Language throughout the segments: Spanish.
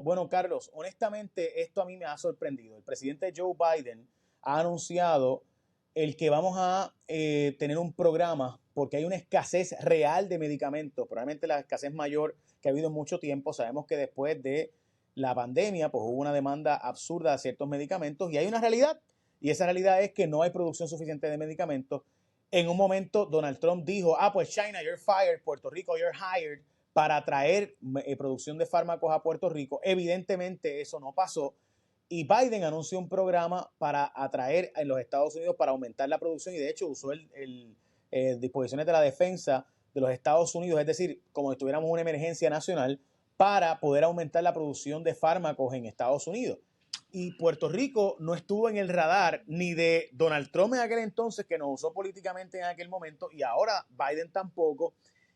Bueno, Carlos, honestamente esto a mí me ha sorprendido. El presidente Joe Biden ha anunciado el que vamos a tener un programa porque hay una escasez real de medicamentos, probablemente la escasez mayor que ha habido en mucho tiempo. Sabemos que después de la pandemia pues hubo una demanda absurda de ciertos medicamentos y hay una realidad, y esa realidad es que no hay producción suficiente de medicamentos. En un momento Donald Trump dijo, pues China, you're fired, Puerto Rico, you're hired, para atraer producción de fármacos a Puerto Rico. Evidentemente eso no pasó y Biden anunció un programa para atraer en los Estados Unidos para aumentar la producción, y de hecho usó disposiciones de la defensa de los Estados Unidos, es decir, como si tuviéramos una emergencia nacional para poder aumentar la producción de fármacos en Estados Unidos. Y Puerto Rico no estuvo en el radar ni de Donald Trump en aquel entonces, que nos usó políticamente en aquel momento, y ahora Biden tampoco.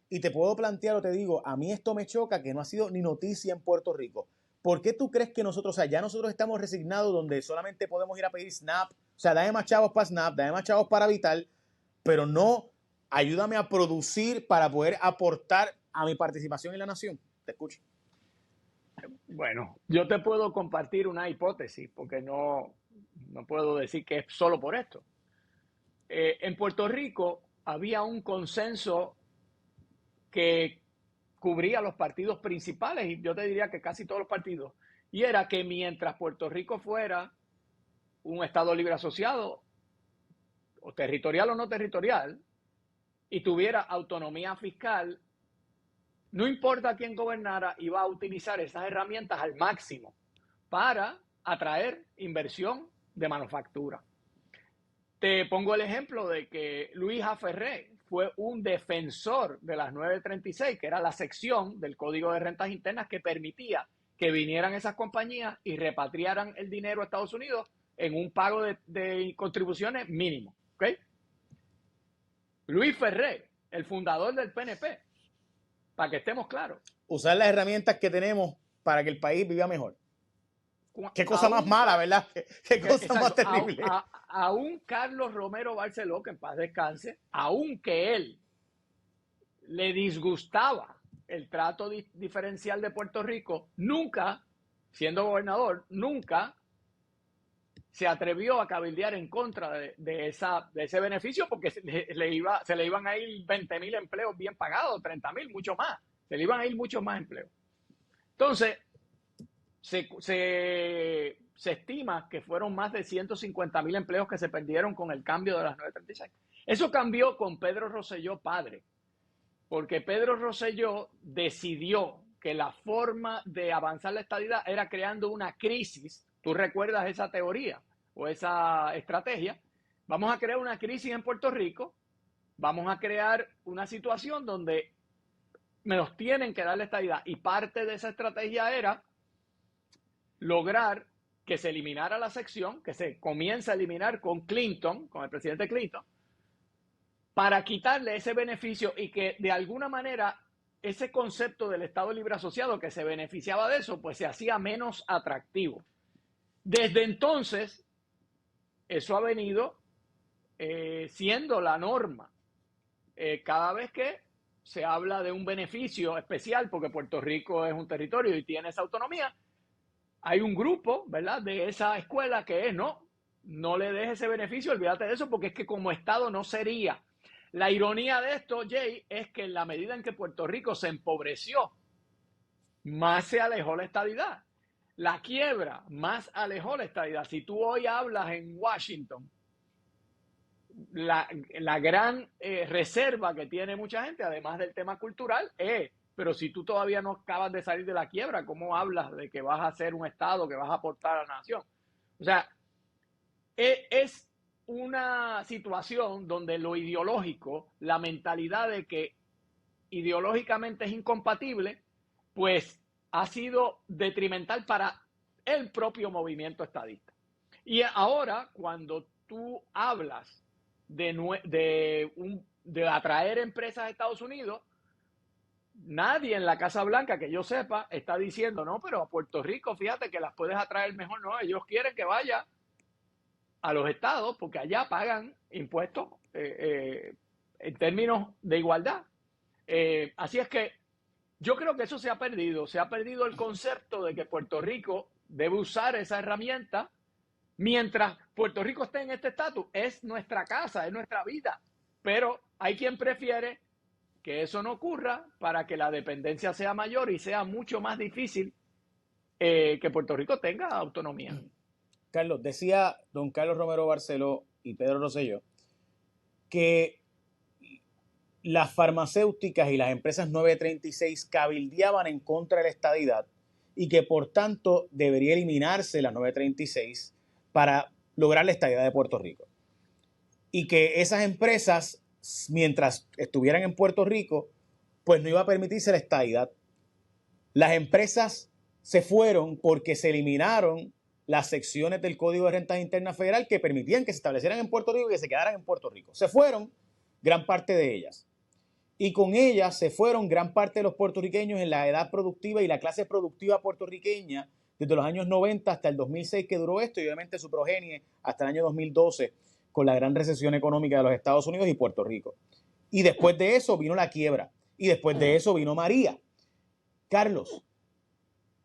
Y te puedo plantear o te digo, a mí esto me choca que no ha sido ni noticia en Puerto Rico. ¿Por qué tú crees que nosotros, o sea, ya nosotros estamos resignados donde solamente podemos ir a pedir SNAP? O sea, dame más chavos para SNAP, dame más chavos para Vital, pero no ayúdame a producir para poder aportar a mi participación en la nación. Te escucho. Bueno, yo te puedo compartir una hipótesis, porque no puedo decir que es solo por esto. En Puerto Rico había un consenso que cubría los partidos principales, y yo te diría que casi todos los partidos, y era que mientras Puerto Rico fuera un Estado libre asociado, o territorial o no territorial, y tuviera autonomía fiscal, no importa quién gobernara, iba a utilizar esas herramientas al máximo para atraer inversión de manufactura. Te pongo el ejemplo de que Luis A. Ferré fue un defensor de las 936, que era la sección del Código de Rentas Internas que permitía que vinieran esas compañías y repatriaran el dinero a Estados Unidos en un pago de contribuciones mínimo. ¿Okay? Luis Ferré, el fundador del PNP, para que estemos claros. Usar las herramientas que tenemos para que el país viva mejor. Qué cosa más mala, ¿verdad? Qué cosa exacto, más terrible. Aún Carlos Romero Barceló, que en paz descanse, aunque él le disgustaba el trato diferencial de Puerto Rico, nunca, siendo gobernador, nunca se atrevió a cabildear en contra de ese beneficio, porque se le iban a ir 20,000 empleos bien pagados, 30,000, mucho más. Se le iban a ir muchos más empleos. Entonces, se estima que fueron más de 150,000 empleos que se perdieron con el cambio de las 936. Eso cambió con Pedro Rosselló padre, porque Pedro Rosselló decidió que la forma de avanzar la estadidad era creando una crisis. ¿Tú recuerdas esa teoría o esa estrategia? Vamos a crear una crisis en Puerto Rico, vamos a crear una situación donde nos tienen que dar la estadidad, y parte de esa estrategia era lograr que se eliminara la sección, que se comienza a eliminar con Clinton, con el presidente Clinton, para quitarle ese beneficio y que de alguna manera ese concepto del Estado libre asociado que se beneficiaba de eso, pues se hacía menos atractivo. Desde entonces, eso ha venido siendo la norma. Cada vez que se habla de un beneficio especial, porque Puerto Rico es un territorio y tiene esa autonomía, hay un grupo, ¿verdad?, de esa escuela que es, no le dejes ese beneficio, olvídate de eso, porque es que como Estado no sería. La ironía de esto, Jay, es que en la medida en que Puerto Rico se empobreció, más se alejó la estadidad. La quiebra más alejó la estadidad. Si tú hoy hablas en Washington, la gran reserva que tiene mucha gente, además del tema cultural, es, pero si tú todavía no acabas de salir de la quiebra, ¿cómo hablas de que vas a ser un Estado, que vas a aportar a la nación? O sea, es una situación donde lo ideológico, la mentalidad de que ideológicamente es incompatible, pues ha sido detrimental para el propio movimiento estadista. Y ahora, cuando tú hablas de atraer empresas a Estados Unidos, nadie en la Casa Blanca, que yo sepa, está diciendo, no, pero a Puerto Rico, fíjate que las puedes atraer mejor. No, ellos quieren que vaya a los estados porque allá pagan impuestos en términos de igualdad. Así es que Yo creo que eso se ha perdido el concepto de que Puerto Rico debe usar esa herramienta mientras Puerto Rico esté en este estatus. Es nuestra casa, es nuestra vida, pero hay quien prefiere que eso no ocurra para que la dependencia sea mayor y sea mucho más difícil que Puerto Rico tenga autonomía. Carlos, decía don Carlos Romero Barceló y Pedro Rosselló que las farmacéuticas y las empresas 936 cabildeaban en contra de la estadidad y que por tanto debería eliminarse la 936 para lograr la estadidad de Puerto Rico. Y que esas empresas, mientras estuvieran en Puerto Rico, pues no iba a permitirse la estadidad. Las empresas se fueron porque se eliminaron las secciones del Código de Rentas Internas Federal que permitían que se establecieran en Puerto Rico y que se quedaran en Puerto Rico. Se fueron gran parte de ellas. Y con ellas se fueron gran parte de los puertorriqueños en la edad productiva y la clase productiva puertorriqueña desde los años 90 hasta el 2006 que duró esto y obviamente su progenie hasta el año 2012 con la gran recesión económica de los Estados Unidos y Puerto Rico. Y después de eso vino la quiebra y después de eso vino María. Carlos,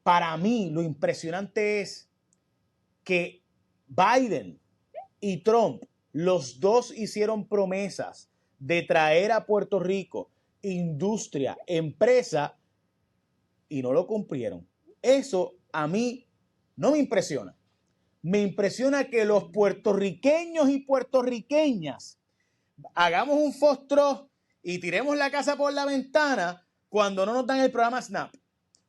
para mí lo impresionante es que Biden y Trump, los dos hicieron promesas de traer a Puerto Rico industria, empresa, y no lo cumplieron. Eso a mí no me impresiona. Me impresiona que los puertorriqueños y puertorriqueñas hagamos un fostro y tiremos la casa por la ventana cuando no nos dan el programa SNAP,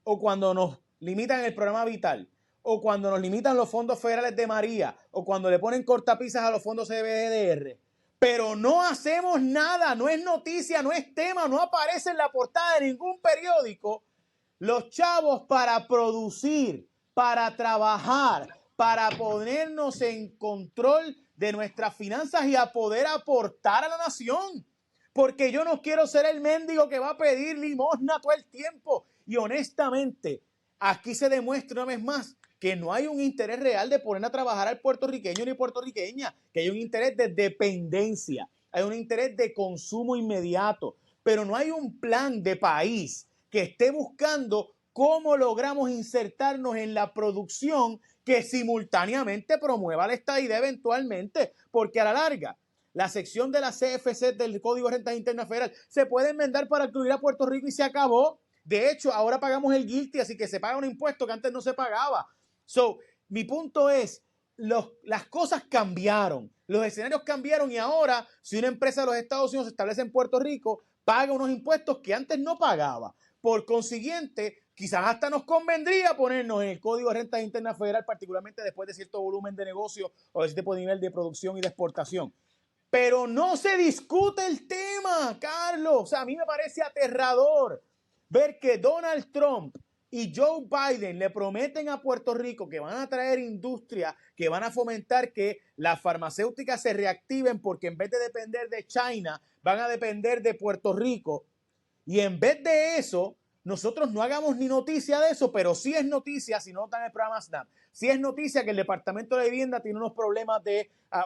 o cuando nos limitan el programa Vital, o cuando nos limitan los fondos federales de María, o cuando le ponen cortapisas a los fondos CBDR. Pero no hacemos nada, no es noticia, no es tema, no aparece en la portada de ningún periódico los chavos para producir, para trabajar, para ponernos en control de nuestras finanzas y a poder aportar a la nación. Porque yo no quiero ser el mendigo que va a pedir limosna todo el tiempo. Y honestamente, aquí se demuestra una vez más que no hay un interés real de poner a trabajar al puertorriqueño ni puertorriqueña, que hay un interés de dependencia, hay un interés de consumo inmediato, pero no hay un plan de país que esté buscando cómo logramos insertarnos en la producción que simultáneamente promueva la estadidad eventualmente, porque a la larga, la sección de la CFC del Código de Rentas Internas Federal se puede enmendar para incluir a Puerto Rico y se acabó. De hecho, ahora pagamos el GILTI, así que se paga un impuesto que antes no se pagaba. Mi punto es, las cosas cambiaron, los escenarios cambiaron y ahora, si una empresa de los Estados Unidos se establece en Puerto Rico, paga unos impuestos que antes no pagaba. Por consiguiente, quizás hasta nos convendría ponernos en el Código de Rentas Internas Federal, particularmente después de cierto volumen de negocio o de cierto tipo de nivel de producción y de exportación. Pero no se discute el tema, Carlos. O sea, a mí me parece aterrador ver que Donald Trump y Joe Biden le prometen a Puerto Rico que van a traer industria, que van a fomentar que las farmacéuticas se reactiven porque en vez de depender de China, van a depender de Puerto Rico. Y en vez de eso, nosotros no hagamos ni noticia de eso, pero sí es noticia, si no están en el programa SNAP, sí es noticia que el Departamento de Vivienda tiene unos problemas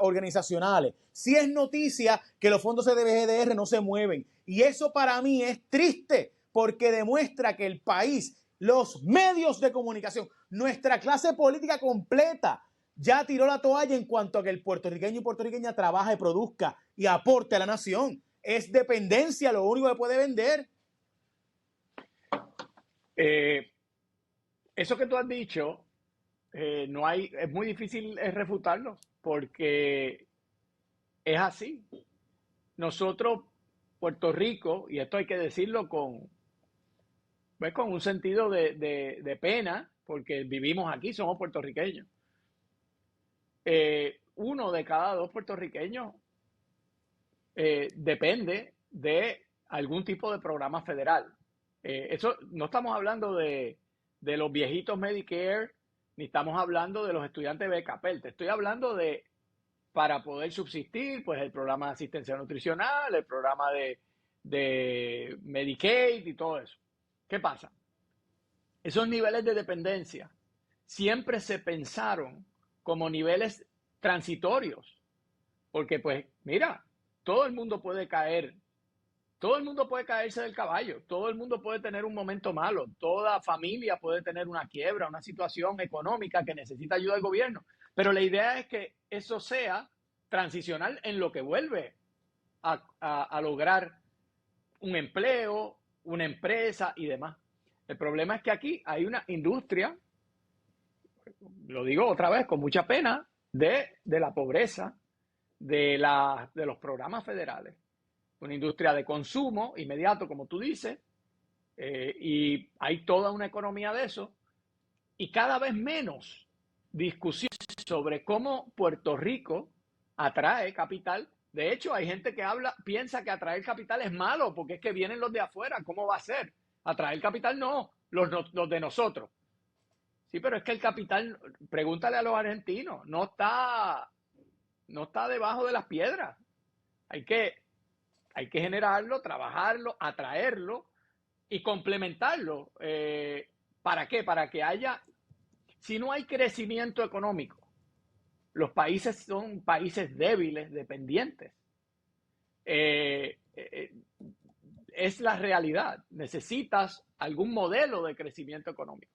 organizacionales, sí es noticia que los fondos de BGDR no se mueven. Y eso para mí es triste, porque demuestra que el país, los medios de comunicación, nuestra clase política completa, ya tiró la toalla en cuanto a que el puertorriqueño y puertorriqueña trabaje, produzca y aporte a la nación. Es dependencia lo único que puede vender. Eso que tú has dicho, es muy difícil refutarlo, porque es así. Nosotros, Puerto Rico, y esto hay que decirlo con un sentido de pena, porque vivimos aquí, somos puertorriqueños. Uno de cada dos puertorriqueños depende de algún tipo de programa federal. Eso no estamos hablando de los viejitos Medicare, ni estamos hablando de los estudiantes de Becapel. Te estoy hablando de, para poder subsistir, pues el programa de asistencia nutricional, el programa de Medicaid y todo eso. ¿Qué pasa? Esos niveles de dependencia siempre se pensaron como niveles transitorios, porque pues mira, todo el mundo puede caer todo el mundo puede caerse del caballo, todo el mundo puede tener un momento malo, toda familia puede tener una quiebra, una situación económica que necesita ayuda del gobierno. Pero la idea es que eso sea transicional en lo que vuelve a lograr un empleo, una empresa y demás. El problema es que aquí hay una industria, lo digo otra vez con mucha pena, de la pobreza, de los programas federales. Una industria de consumo inmediato, como tú dices, y hay toda una economía de eso, y cada vez menos discusión sobre cómo Puerto Rico atrae capital. De hecho, hay gente que piensa que atraer capital es malo, porque es que vienen los de afuera. ¿Cómo va a ser? Atraer capital no, los de nosotros. Sí, pero es que el capital, pregúntale a los argentinos, no está debajo de las piedras. Hay que generarlo, trabajarlo, atraerlo y complementarlo. ¿Para qué? Para que haya, si no hay crecimiento económico, los países son países débiles, dependientes. Es la realidad. Necesitas algún modelo de crecimiento económico.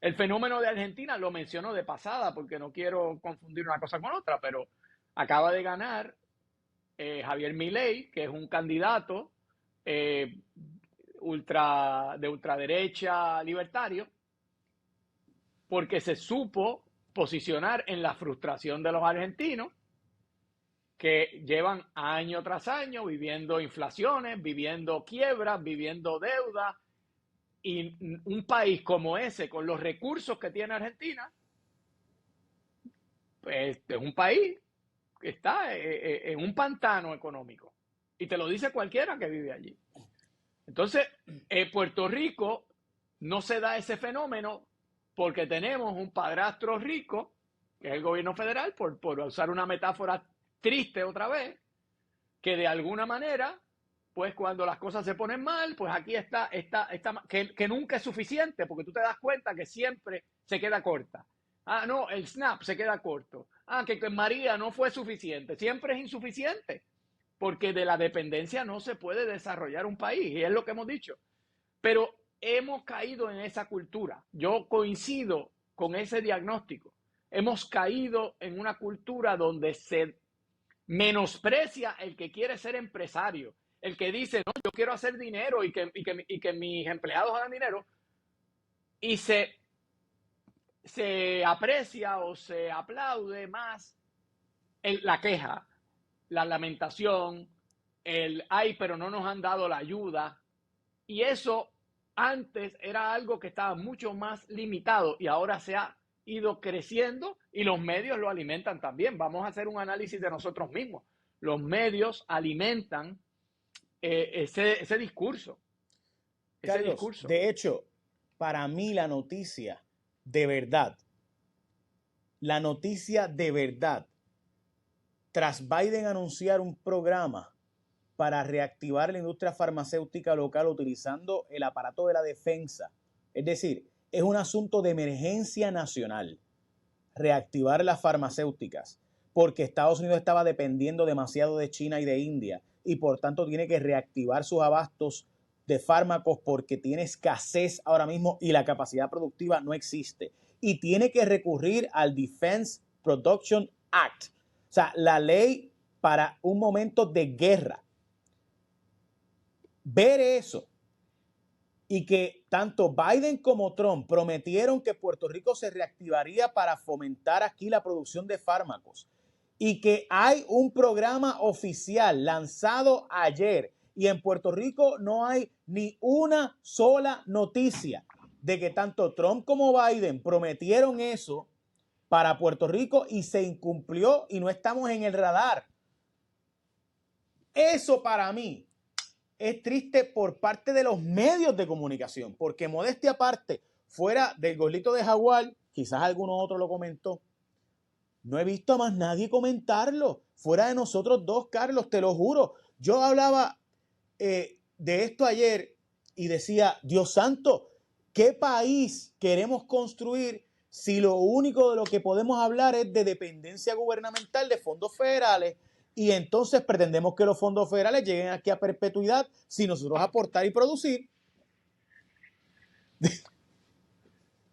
El fenómeno de Argentina lo menciono de pasada porque no quiero confundir una cosa con otra, pero acaba de ganar Javier Milei, que es un candidato de ultraderecha libertario, porque se supo posicionar en la frustración de los argentinos, que llevan año tras año viviendo inflaciones, viviendo quiebras, viviendo deuda, y un país como ese, con los recursos que tiene Argentina, pues es un país que está en un pantano económico. Y te lo dice cualquiera que vive allí. Entonces, Puerto Rico no se da ese fenómeno porque tenemos un padrastro rico, que es el gobierno federal, por usar una metáfora triste otra vez, que de alguna manera, pues cuando las cosas se ponen mal, pues aquí está que nunca es suficiente, porque tú te das cuenta que siempre se queda corta. Ah, no, el SNAP se queda corto. Ah, que María no fue suficiente. Siempre es insuficiente, porque de la dependencia no se puede desarrollar un país, y es lo que hemos dicho. Pero hemos caído en esa cultura. Yo coincido con ese diagnóstico. Hemos caído en una cultura donde se menosprecia el que quiere ser empresario, el que dice, no, yo quiero hacer dinero y que mis empleados hagan dinero, y se aprecia o se aplaude más la queja, la lamentación, ay, pero no nos han dado la ayuda. Y eso antes era algo que estaba mucho más limitado y ahora se ha ido creciendo y los medios lo alimentan también. Vamos a hacer un análisis de nosotros mismos. Los medios alimentan ese discurso. Carlos, de hecho, para mí la noticia de verdad, tras Biden anunciar un programa para reactivar la industria farmacéutica local utilizando el aparato de la defensa, es decir, es un asunto de emergencia nacional, reactivar las farmacéuticas, porque Estados Unidos estaba dependiendo demasiado de China y de India, y por tanto tiene que reactivar sus abastos de fármacos porque tiene escasez ahora mismo y la capacidad productiva no existe. Y tiene que recurrir al Defense Production Act, o sea, la ley para un momento de guerra. Ver eso y que tanto Biden como Trump prometieron que Puerto Rico se reactivaría para fomentar aquí la producción de fármacos y que hay un programa oficial lanzado ayer y en Puerto Rico no hay ni una sola noticia de que tanto Trump como Biden prometieron eso para Puerto Rico y se incumplió y no estamos en el radar. Eso para mí es triste por parte de los medios de comunicación, porque modestia aparte, fuera del golito de Jaguar, quizás alguno otro lo comentó, no he visto a más nadie comentarlo, fuera de nosotros dos, Carlos, te lo juro. Yo hablaba de esto ayer y decía, Dios santo, ¿qué país queremos construir si lo único de lo que podemos hablar es de dependencia gubernamental de fondos federales? y entonces pretendemos que los fondos federales lleguen aquí a perpetuidad sin nosotros aportar y producir.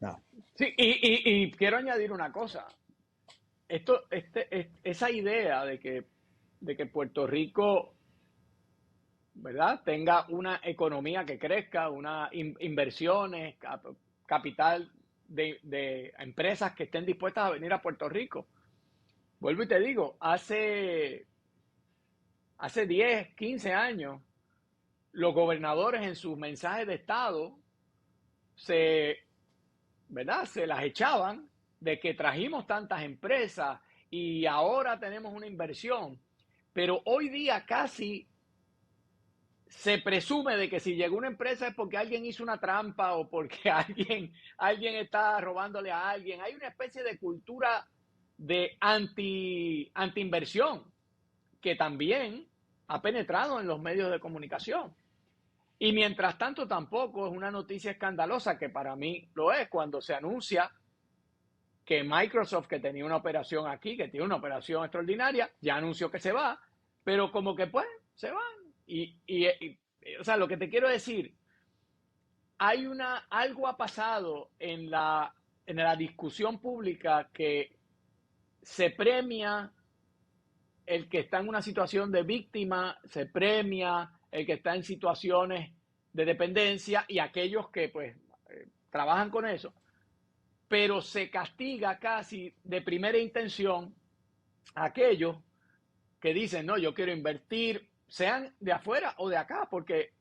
No. Sí, y quiero añadir una cosa. Esa idea de que Puerto Rico, ¿verdad?, tenga una economía que crezca, unas inversiones, capital de empresas que estén dispuestas a venir a Puerto Rico. Vuelvo y te digo, hace 10, 15 años, los gobernadores en sus mensajes de Estado ¿verdad?, se las echaban de que trajimos tantas empresas y ahora tenemos una inversión. Pero hoy día casi se presume de que si llegó una empresa es porque alguien hizo una trampa o porque alguien está robándole a alguien. Hay una especie de cultura de anti-inversión que también ha penetrado en los medios de comunicación. Y mientras tanto tampoco es una noticia escandalosa, que para mí lo es, cuando se anuncia que Microsoft, que tenía una operación aquí, que tiene una operación extraordinaria, ya anunció que se va, pero como que pues se van. O sea, lo que te quiero decir, algo ha pasado en la discusión pública que se premia el que está en una situación de víctima, se premia el que está en situaciones de dependencia y aquellos que pues trabajan con eso, pero se castiga casi de primera intención a aquellos que dicen, no, yo quiero invertir, sean de afuera o de acá, porque,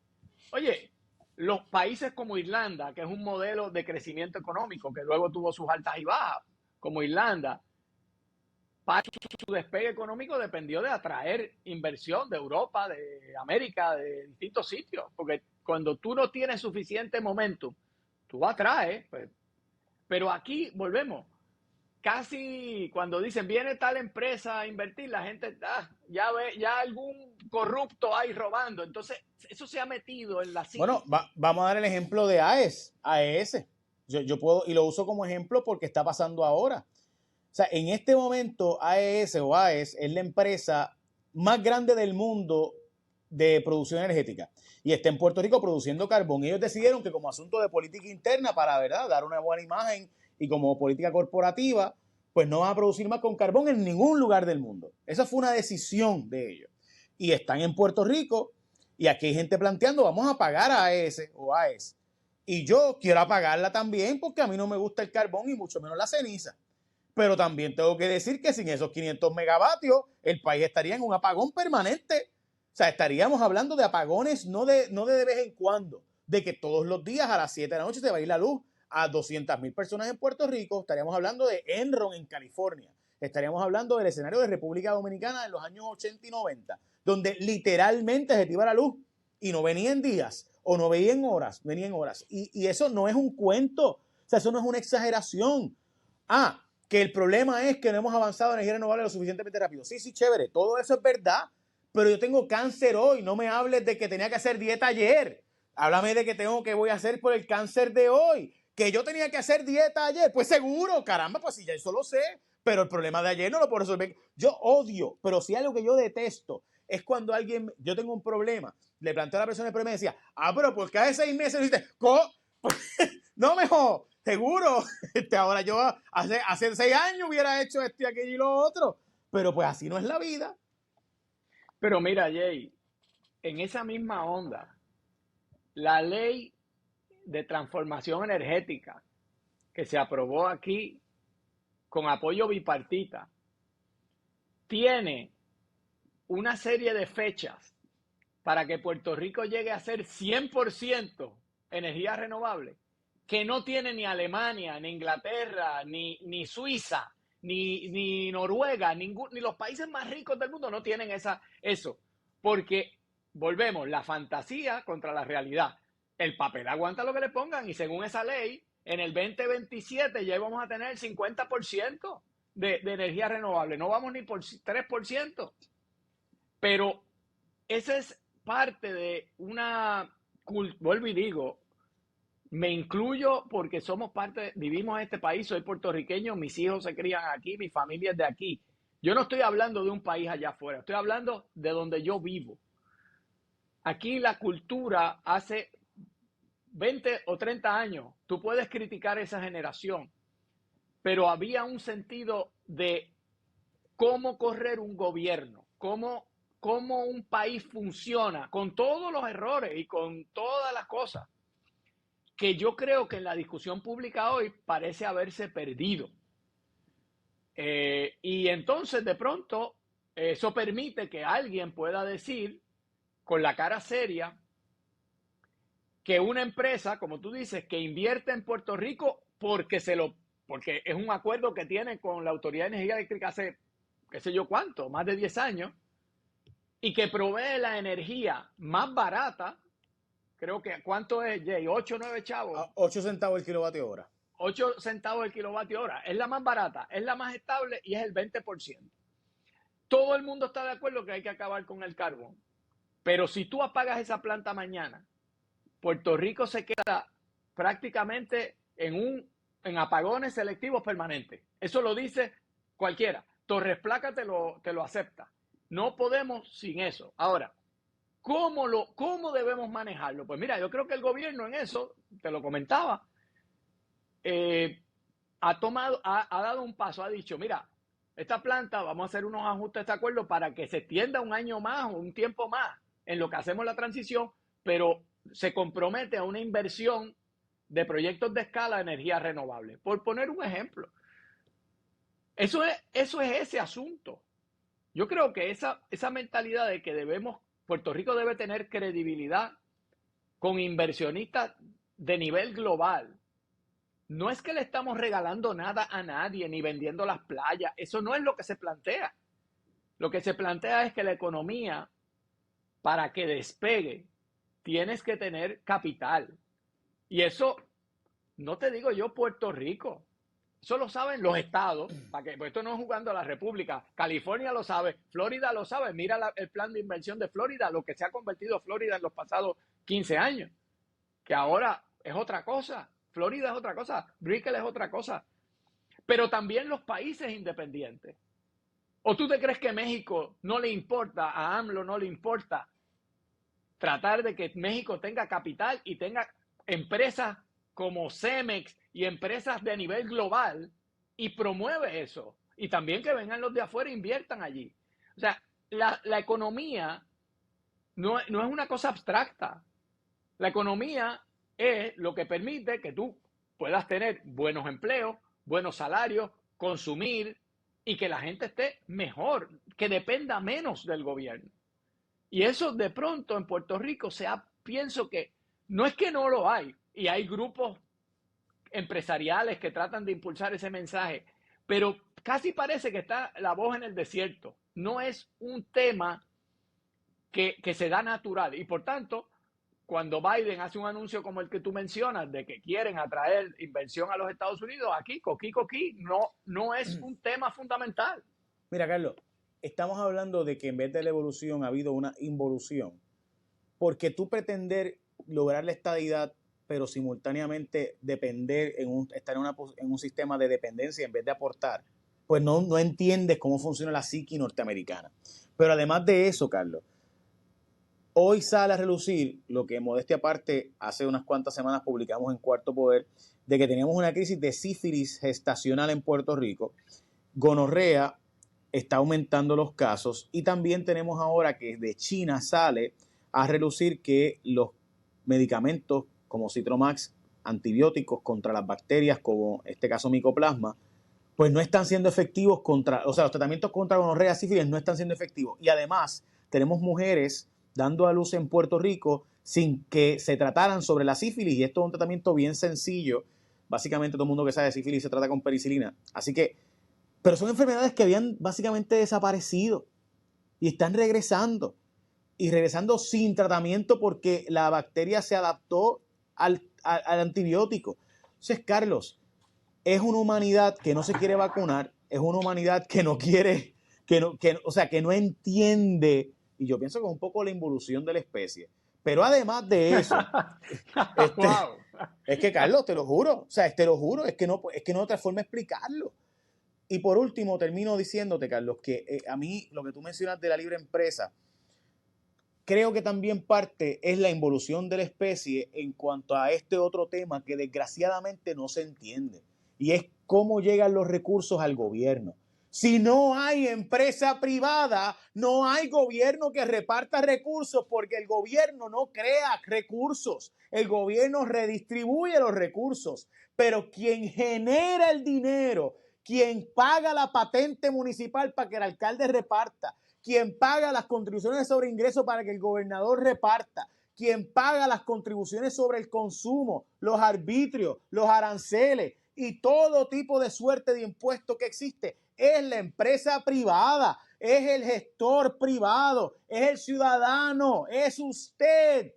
oye, los países como Irlanda, que es un modelo de crecimiento económico, que luego tuvo sus altas y bajas, como Irlanda, su despegue económico dependió de atraer inversión de Europa, de América, de distintos sitios, porque cuando tú no tienes suficiente momentum, tú atraes, pues. Pero aquí volvemos, casi cuando dicen viene tal empresa a invertir, la gente ya algún corrupto hay robando, entonces eso se ha metido en la psiquis. Bueno, vamos a dar el ejemplo de AES. Yo puedo, y lo uso como ejemplo porque está pasando ahora. O sea, en este momento AES es la empresa más grande del mundo de producción energética y está en Puerto Rico produciendo carbón. Ellos decidieron que como asunto de política interna para, ¿verdad?, dar una buena imagen y como política corporativa, pues no van a producir más con carbón en ningún lugar del mundo. Esa fue una decisión de ellos. Y están en Puerto Rico y aquí hay gente planteando, vamos a pagar a AES. Y yo quiero apagarla también porque a mí no me gusta el carbón y mucho menos la ceniza. Pero también tengo que decir que sin esos 500 megavatios, el país estaría en un apagón permanente. O sea, estaríamos hablando de apagones no de vez en cuando, de que todos los días a las 7 de la noche se va a ir la luz a 200,000 personas en Puerto Rico. Estaríamos hablando de Enron en California. Estaríamos hablando del escenario de República Dominicana en los años 80 y 90, donde literalmente se te iba la luz y no venía en días o no venía en horas, Y eso no es un cuento, o sea, eso no es una exageración. Que el problema es que no hemos avanzado en energía renovable lo suficientemente rápido. Sí, chévere, todo eso es verdad, pero yo tengo cáncer hoy, no me hables de que tenía que hacer dieta ayer, háblame de que voy a hacer por el cáncer de hoy, que yo tenía que hacer dieta ayer, pues seguro, caramba, pues sí, ya eso lo sé, pero el problema de ayer no lo puedo resolver. Yo odio, pero si algo que yo detesto es cuando yo tengo un problema, le planteo a la persona el problema y decía, pero pues cada 6 meses dice, no mejor. Seguro, ahora yo hace 6 años hubiera hecho esto y aquello y lo otro, pero pues así no es la vida. Pero mira, Jay, en esa misma onda, la ley de transformación energética que se aprobó aquí con apoyo bipartita tiene una serie de fechas para que Puerto Rico llegue a ser 100% energía renovable, que no tiene ni Alemania, ni Inglaterra, ni Suiza, ni Noruega, ni los países más ricos del mundo no tienen eso. Porque, volvemos, la fantasía contra la realidad. El papel aguanta lo que le pongan y según esa ley, en el 2027 ya vamos a tener el 50% de energía renovable. No vamos ni por 3%. Pero esa es parte de vuelvo y digo, me incluyo porque somos vivimos en este país, soy puertorriqueño, mis hijos se crían aquí, mi familia es de aquí, Yo no estoy hablando de un país allá afuera, estoy hablando de donde yo vivo. Aquí la cultura hace 20 o 30 años, tú puedes criticar esa generación, pero había un sentido de cómo correr un gobierno, cómo un país funciona, con todos los errores y con todas las cosas, que yo creo que en la discusión pública hoy parece haberse perdido. Y entonces, de pronto, eso permite que alguien pueda decir, con la cara seria, que una empresa, como tú dices, que invierte en Puerto Rico porque es un acuerdo que tiene con la Autoridad de Energía Eléctrica hace, qué sé yo cuánto, más de 10 años, y que provee la energía más barata, creo que, ¿cuánto es, Jay? 8 o 9 chavos. 8 centavos el kilovatio hora. 8 centavos el kilovatio hora. Es la más barata, es la más estable y es el 20%. Todo el mundo está de acuerdo que hay que acabar con el carbón. Pero si tú apagas esa planta mañana, Puerto Rico se queda prácticamente en apagones selectivos permanentes. Eso lo dice cualquiera. Torres Placa te lo acepta. No podemos sin eso. Ahora, ¿cómo debemos manejarlo? Pues mira, yo creo que el gobierno en eso, te lo comentaba, ha dado un paso, ha dicho, mira, esta planta vamos a hacer unos ajustes a este acuerdo para que se extienda un año más o un tiempo más en lo que hacemos la transición, pero se compromete a una inversión de proyectos de escala de energía renovable. Por poner un ejemplo. Eso es ese asunto. Yo creo que esa mentalidad de que Puerto Rico debe tener credibilidad con inversionistas de nivel global. No es que le estamos regalando nada a nadie ni vendiendo las playas. Eso no es lo que se plantea. Lo que se plantea es que la economía, para que despegue, tienes que tener capital. Y eso, no te digo yo Puerto Rico, eso lo saben los estados, pues esto no es jugando a la República. California lo sabe, Florida lo sabe. Mira el plan de inversión de Florida, lo que se ha convertido Florida en los pasados 15 años, que ahora es otra cosa. Florida es otra cosa, Brickell es otra cosa. Pero también los países independientes. ¿O tú te crees que México no le importa, a AMLO no le importa tratar de que México tenga capital y tenga empresas como Cemex y empresas de nivel global y promueve eso? Y también que vengan los de afuera e inviertan allí. O sea, la economía no es una cosa abstracta. La economía es lo que permite que tú puedas tener buenos empleos, buenos salarios, consumir y que la gente esté mejor, que dependa menos del gobierno. Y eso de pronto en Puerto Rico pienso que no es que no lo hay, y hay grupos empresariales que tratan de impulsar ese mensaje, pero casi parece que está la voz en el desierto. No es un tema que se da natural y por tanto, cuando Biden hace un anuncio como el que tú mencionas de que quieren atraer inversión a los Estados Unidos, aquí, coquí, no es un tema fundamental. Mira, Carlos, estamos hablando de que en vez de la evolución ha habido una involución, porque tú pretender lograr la estadidad, pero simultáneamente estar en un sistema de dependencia en vez de aportar, pues no entiendes cómo funciona la psique norteamericana. Pero además de eso, Carlos, hoy sale a relucir lo que, modestia aparte, hace unas cuantas semanas publicamos en Cuarto Poder, de que teníamos una crisis de sífilis gestacional en Puerto Rico. Gonorrea está aumentando los casos y también tenemos ahora que de China sale a relucir que los medicamentos como Citromax, antibióticos contra las bacterias, como en este caso Mycoplasma, pues no están siendo efectivos los tratamientos contra gonorrea, sífilis no están siendo efectivos. Y además tenemos mujeres dando a luz en Puerto Rico sin que se trataran sobre la sífilis, y esto es un tratamiento bien sencillo. Básicamente todo el mundo que sabe de sífilis se trata con penicilina. Así que, pero son enfermedades que habían básicamente desaparecido y están regresando. Y regresando sin tratamiento porque la bacteria se adaptó al antibiótico. Entonces, Carlos, es una humanidad que no se quiere vacunar, es una humanidad que no quiere, que no entiende, y yo pienso que es un poco la involución de la especie. Pero además de eso, Wow. es que, Carlos, te lo juro, es que no hay otra forma de explicarlo. Y por último, termino diciéndote, Carlos, que a mí lo que tú mencionas de la libre empresa, creo que también parte es la involución de la especie en cuanto a este otro tema que desgraciadamente no se entiende, y es cómo llegan los recursos al gobierno. Si no hay empresa privada, no hay gobierno que reparta recursos, porque el gobierno no crea recursos, el gobierno redistribuye los recursos, pero quien genera el dinero, quien paga la patente municipal para que el alcalde reparta, quien paga las contribuciones sobre ingresos para que el gobernador reparta, quien paga las contribuciones sobre el consumo, los arbitrios, los aranceles y todo tipo de suerte de impuestos que existe, es la empresa privada, es el gestor privado, es el ciudadano, es usted.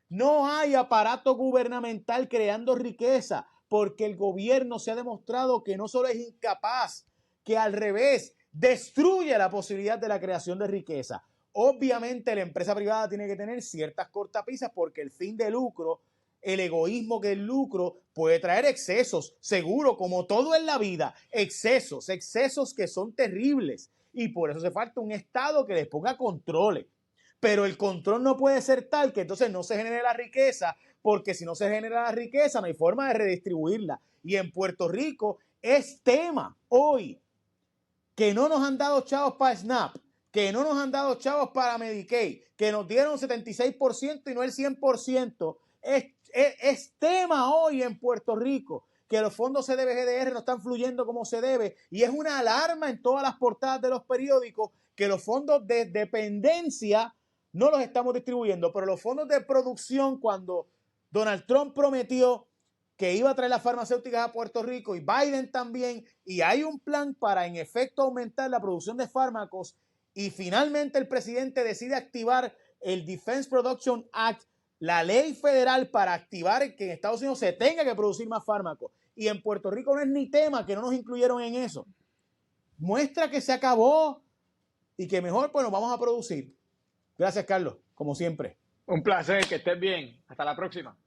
No hay aparato gubernamental creando riqueza, porque el gobierno se ha demostrado que no solo es incapaz, que al revés, destruye la posibilidad de la creación de riqueza. Obviamente la empresa privada tiene que tener ciertas cortapisas, porque el fin de lucro, el egoísmo que el lucro puede traer excesos, seguro, como todo en la vida, excesos que son terribles, y por eso hace falta un Estado que les ponga controles. Pero el control no puede ser tal que entonces no se genere la riqueza, porque si no se genera la riqueza no hay forma de redistribuirla. Y en Puerto Rico es tema hoy que no nos han dado chavos para SNAP, que no nos han dado chavos para Medicaid, que nos dieron 76% y no el 100%. Es tema hoy en Puerto Rico que los fondos CDBGDR no están fluyendo como se debe, y es una alarma en todas las portadas de los periódicos que los fondos de dependencia no los estamos distribuyendo, pero los fondos de producción, cuando Donald Trump prometió que iba a traer las farmacéuticas a Puerto Rico, y Biden también, y hay un plan para en efecto aumentar la producción de fármacos, y finalmente el presidente decide activar el Defense Production Act, la ley federal para activar que en Estados Unidos se tenga que producir más fármacos, y en Puerto Rico no es ni tema, que no nos incluyeron en eso. Muestra que se acabó y que mejor pues nos vamos a producir. Gracias, Carlos, como siempre. Un placer, que estés bien. Hasta la próxima.